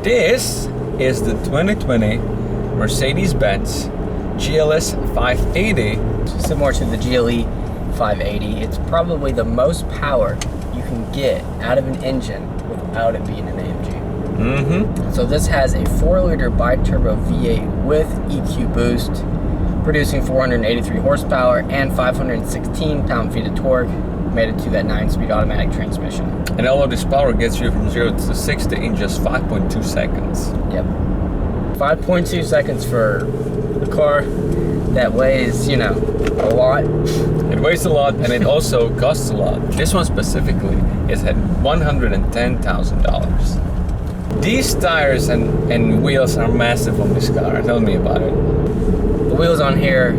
This is the 2020 Mercedes-Benz GLS 580. Similar to the GLE 580, it's probably the most power you can get out of an engine without it being an AMG. So this has a 4-liter bi-turbo V8 with EQ boost, producing 483 horsepower and 516 pound-feet of torque, made it to that 9-speed automatic transmission. And all of this power gets you from 0 to 60 in just 5.2 seconds. Yep. 5.2 seconds for a car that weighs, a lot. It weighs a lot, and it also costs a lot. This one specifically is at $110,000. These tires and wheels are massive on this car. Tell me about it. The wheels on here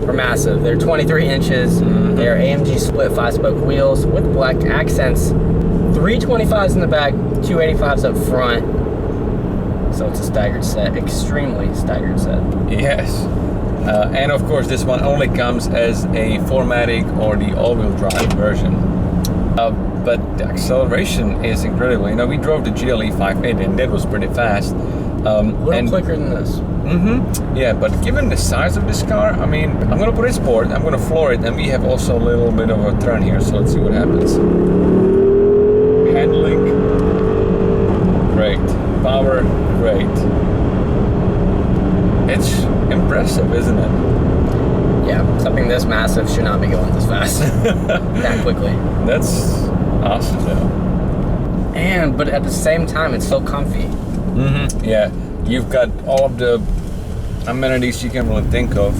are massive. They're 23 inches. They are AMG split 5-spoke wheels with black accents. 325s in the back, 285s up front. So it's a staggered set, extremely staggered set. Yes. And of course, this one only comes as a 4MATIC or the all-wheel drive version. But the acceleration is incredible. We drove the GLE 580 and that was pretty fast. A little quicker than this. Yeah, but given the size of this car, I'm gonna put it sport, I'm gonna floor it, and we have also a little bit of a turn here, so let's see what happens. Handling, great. Power, great. It's impressive, isn't it? Yeah, something this massive should not be going this fast that quickly. That's awesome though. But at the same time, it's so comfy. Yeah, you've got all of the amenities you can really think of,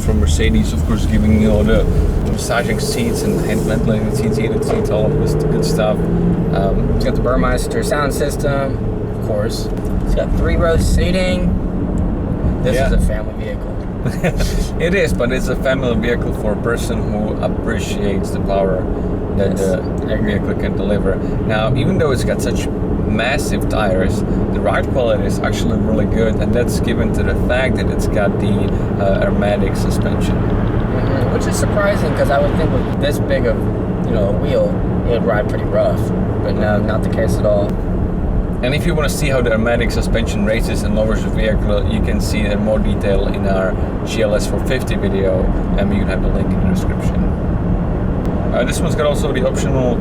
from Mercedes, of course, giving you all the massaging seats and ventilating seats, heated seats, all of this good stuff. It's got the Burmeister sound system, of course. It's got 3-row seating. This is a family vehicle. It is, but it's a family vehicle for a person who appreciates the power that the vehicle can deliver. Now, even though it's got such massive tires, the ride quality is actually really good, and that's given to the fact that it's got the aromatic suspension. Which is surprising, because I would think with this big of a wheel, it would ride pretty rough. But no, not the case at all. And if you want to see how the aromatic suspension raises and lowers the vehicle, you can see in more detail in our GLS 450 video, and you can have the link in the description. This one's got also the optional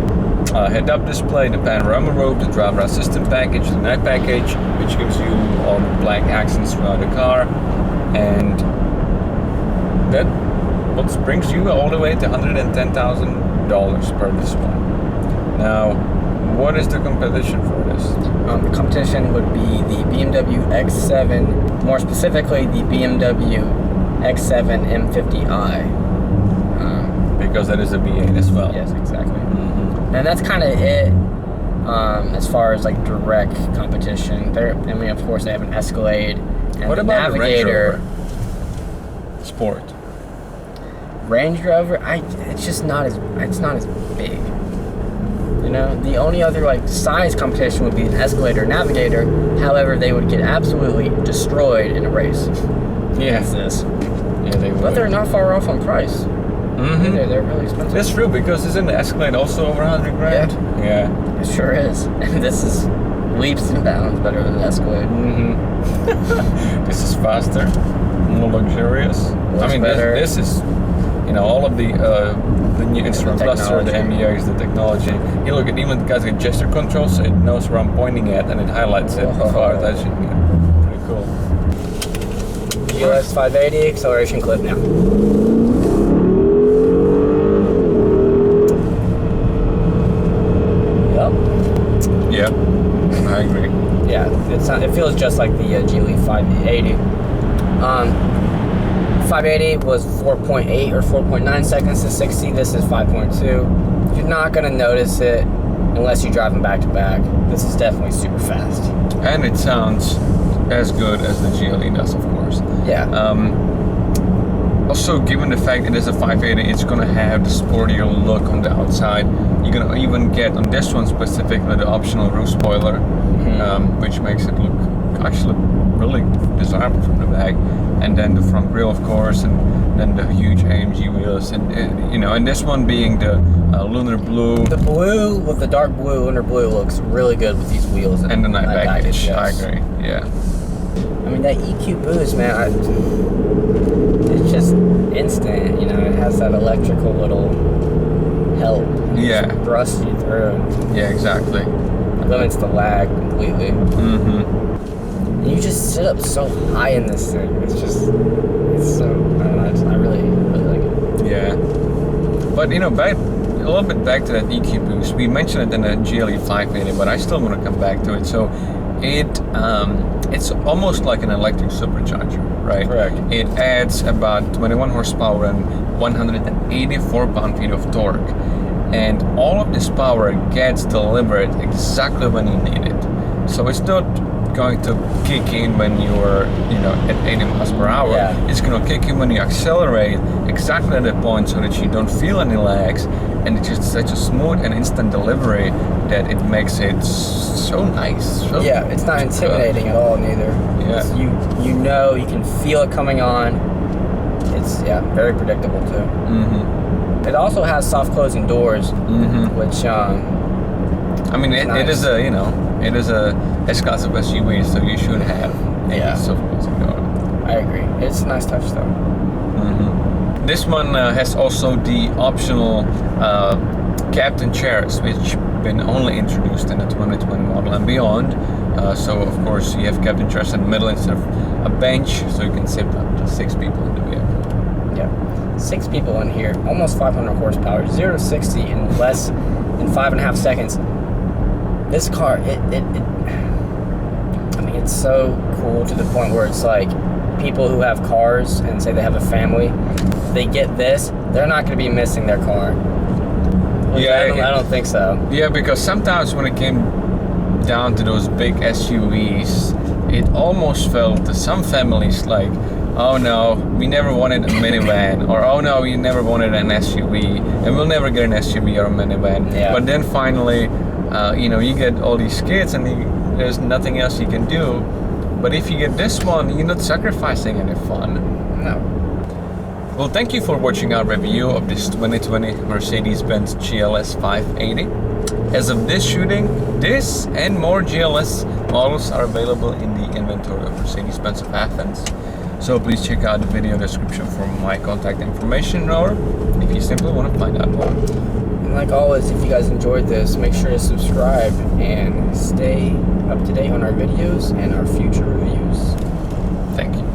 head-up display, the panorama roof, the driver assistant package, the night package, which gives you all the black accents throughout the car, and that brings you all the way to $110,000 per this one. Now, what is the competition for this? The competition would be the BMW X7, more specifically the BMW X7 M50i. Because that is a V8 as well. Yes, exactly. And that's kind of it as far as like direct competition. Of course, they have an Escalade and what the about Navigator. The Range Rover Sport? Range Rover, it's just not as big. The only other size competition would be an Escalade or Navigator. However, they would get absolutely destroyed in a race. Yes, this. Yeah, they would. But they're not far off on price. They're really expensive. That's true, because isn't the Escalade also over 100 grand? Yeah, it sure is. And this is leaps and bounds better than the Escalade. This is faster, more luxurious. Better. This is, all of the new instrument cluster, the MEAs, the technology. You look at even the guys with gesture control, so it knows where I'm pointing at and it highlights it before touching it. Pretty cool. GLS 580 acceleration clip now. Yeah, I agree. Yeah, it feels just like the GLE 580. 580 was 4.8 or 4.9 seconds to 60. This is 5.2. You're not gonna notice it unless you're driving back to back. This is definitely super fast. And it sounds as good as the GLE does, of course. Yeah. Also, given the fact that it's a 580, it's gonna have the sportier look on the outside. You're gonna even get on this one specifically the optional roof spoiler, which makes it look actually really desirable from the back. And then the front grille, of course, and then the huge AMG wheels, and and this one being the lunar blue. The blue with the dark blue, lunar blue, looks really good with these wheels and the night package. Yes. I agree. Yeah. I mean, that EQ boost, man, it's just instant. It has that electrical little help. Yeah. Just thrusts you through. Yeah, exactly. Limits the lag completely. And you just sit up so high in this thing. It's so, I don't know, I really, really like it. Yeah. But, a little bit back to that EQ boost. We mentioned it in the GLE 580, but I still want to come back to it. So, it's almost like an electric supercharger, right? Correct. It adds about 21 horsepower and 184 pound-feet of torque. And all of this power gets delivered exactly when you need it. So it's not going to kick in when you're, at 80 miles per hour. Yeah. It's going to kick in when you accelerate exactly at that point so that you don't feel any lags. And it's just such a smooth and instant delivery that it makes it so nice. So Yeah, it's not intimidating at all, neither. Yeah. You can feel it coming on. It's, very predictable, too. It also has soft closing doors, which, it is a, it is a S-Class of SUV, so you should have a soft closing door. I agree. It's a nice touch, though. This one has also the optional captain chairs, which been only introduced in the 2020 model and beyond. So of course you have captain chairs in the middle instead of a bench, so you can sit up to 6 people in the vehicle. Yeah, 6 people in here, almost 500 horsepower, 0 to 60 in less than 5.5 seconds. This car, it's so cool to the point where it's like people who have cars and say they have a family, they get this, they're not going to be missing their car. I don't think so. Yeah, because sometimes when it came down to those big SUVs, it almost felt to some families like, oh no, we never wanted a minivan, or oh no, we never wanted an SUV, and we'll never get an SUV or a minivan. Yeah. But then finally, you get all these kids and there's nothing else you can do. But if you get this one, you're not sacrificing any fun. No. Well, thank you for watching our review of this 2020 Mercedes-Benz GLS 580. As of this shooting, this and more GLS models are available in the inventory of Mercedes-Benz of Athens. So please check out the video description for my contact information, or if you simply want to find out more. And like always, if you guys enjoyed this, make sure to subscribe and stay up to date on our videos and our future reviews. Thank you.